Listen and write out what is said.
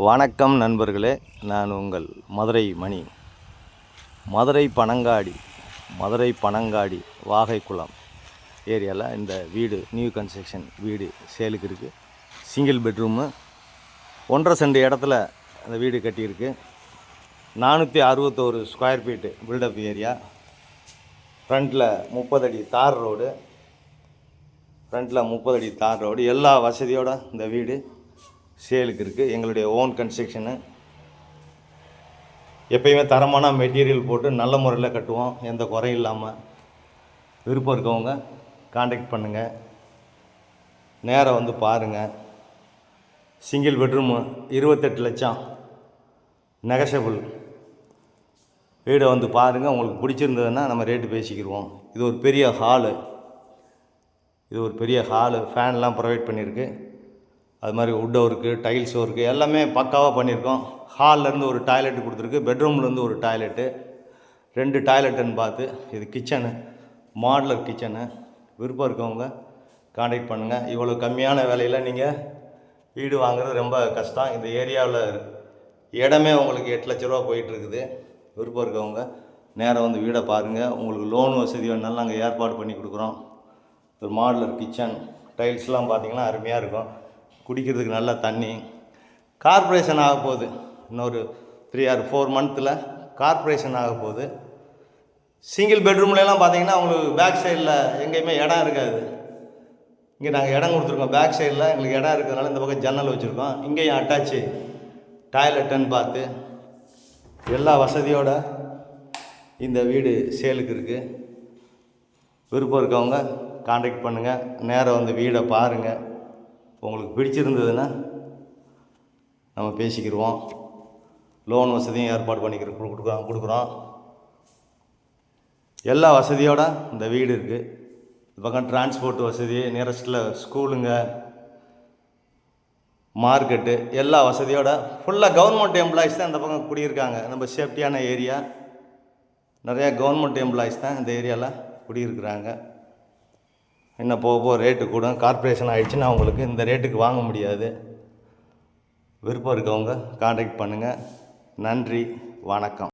வணக்கம் நண்பர்களே, நான் உங்கள் மதுரை மணி. மதுரை பனங்காடி வாகைக்குளம் ஏரியாவில் இந்த வீடு நியூ கன்ஸ்ட்ரக்ஷன் வீடு சேலுக்கு இருக்குது. சிங்கிள் பெட்ரூமு 1.5 சென்ட் இடத்துல அந்த வீடு கட்டியிருக்கு. 461 ஸ்கொயர் ஃபீட்டு பில்டப் ஏரியா. ஃப்ரண்ட்டில் 30 அடி தார் ரோடு, எல்லா வசதியோட இந்த வீடு சேலுக்கு இருக்குது. எங்களுடைய ஓன் கன்ஸ்ட்ரக்ஷனு. எப்பயுமே தரமான மெட்டீரியல் போட்டு நல்ல முறையில் கட்டுவோம், எந்த குறையும் இல்லாமல். விருப்பம் இருக்கவங்க காண்டாக்ட் பண்ணுங்கள், நேராக வந்து பாருங்கள். சிங்கிள் பெட்ரூமு 28 லட்சம் நெகஷபிள். வீடை வந்து பாருங்கள், உங்களுக்கு பிடிச்சிருந்ததுன்னா நம்ம ரேட்டு பேசிக்கிடுவோம். இது ஒரு பெரிய ஹாலு, ஃபேன்லாம் ப்ரொவைட் பண்ணியிருக்கு. அது மாதிரி வுட் ஒர்க்கு, டைல்ஸ் ஒர்க்கு எல்லாமே பக்காவாக பண்ணியிருக்கோம். ஹால்லேருந்து ஒரு டாய்லெட்டு கொடுத்துருக்கு, பெட்ரூம்லேருந்து ஒரு டாய்லெட்டு, 2 டாய்லெட்டுன்னு பார்த்து. இது கிச்சனு, மாடுலர் கிச்சனு. விருப்பம் இருக்கவங்க காண்டாக்ட் பண்ணுங்கள். இவ்வளோ கம்மியான விலையில் நீங்கள் வீடு வாங்குறது ரொம்ப கஷ்டம். இந்த ஏரியாவில் இடமே உங்களுக்கு 8 லட்ச ரூபா போயிட்டுருக்குது. விருப்பம் இருக்கவங்க நேராக வந்து வீடை பாருங்கள். உங்களுக்கு லோன் வசதி வேணாலும் நாங்கள் ஏற்பாடு பண்ணி கொடுக்குறோம். ஒரு மாடுலர் கிச்சன், டைல்ஸ்லாம் பார்த்திங்கன்னா அருமையாக இருக்கும். குடிக்கிறதுக்கு நல்ல தண்ணி. கார்ப்பரேஷன் ஆக போகுது, இன்னொரு 3 or 4 மந்த்தில் கார்ப்பரேஷன் ஆக போகுது. சிங்கிள் பெட்ரூம்லாம் பார்த்தீங்கன்னா உங்களுக்கு பேக் சைடில் எங்கேயுமே இடம் இருக்காது. இங்கே நாங்கள் இடம் கொடுத்துருக்கோம். பேக் சைடில் எங்களுக்கு இடம் இருக்கிறதுனால இந்த பக்கம் ஜன்னல் வச்சுருக்கோம். இங்கேயும் அட்டாச்சு டாய்லெட்டுன்னு பார்த்து எல்லா வசதியோட இந்த வீடு சேலுக்கு இருக்குது. விருப்பம் இருக்கவங்க காண்டாக்ட் பண்ணுங்கள், நேராக வந்து வீடை பாருங்கள். உங்களுக்கு பிடிச்சிருந்ததுன்னா நம்ம பேசிக்கிடுவோம். லோன் வசதியும் ஏற்பாடு கொடுக்குறோம். எல்லா வசதியோடு இந்த வீடு இருக்குது. இது பக்கம் டிரான்ஸ்போர்ட் வசதி, நியரஸ்ட்டில் ஸ்கூலுங்க, மார்க்கெட்டு, எல்லா வசதியோட ஃபுல்லாக கவர்மெண்ட் எம்ப்ளாயிஸ் தான் இந்த பக்கம் குடியிருக்காங்க. நம்ம சேஃப்டியான ஏரியா, நிறையா கவர்மெண்ட் எம்ப்ளாயிஸ் தான் இந்த ஏரியாவில் குடியிருக்கிறாங்க. இன்னும் போக ரேட்டு கூட கார்ப்பரேஷன் ஆகிடுச்சுன்னா அவங்களுக்கு இந்த ரேட்டுக்கு வாங்க முடியாது. விருப்பம் இருக்கவங்க காண்டாக்ட் பண்ணுங்கள். நன்றி, வணக்கம்.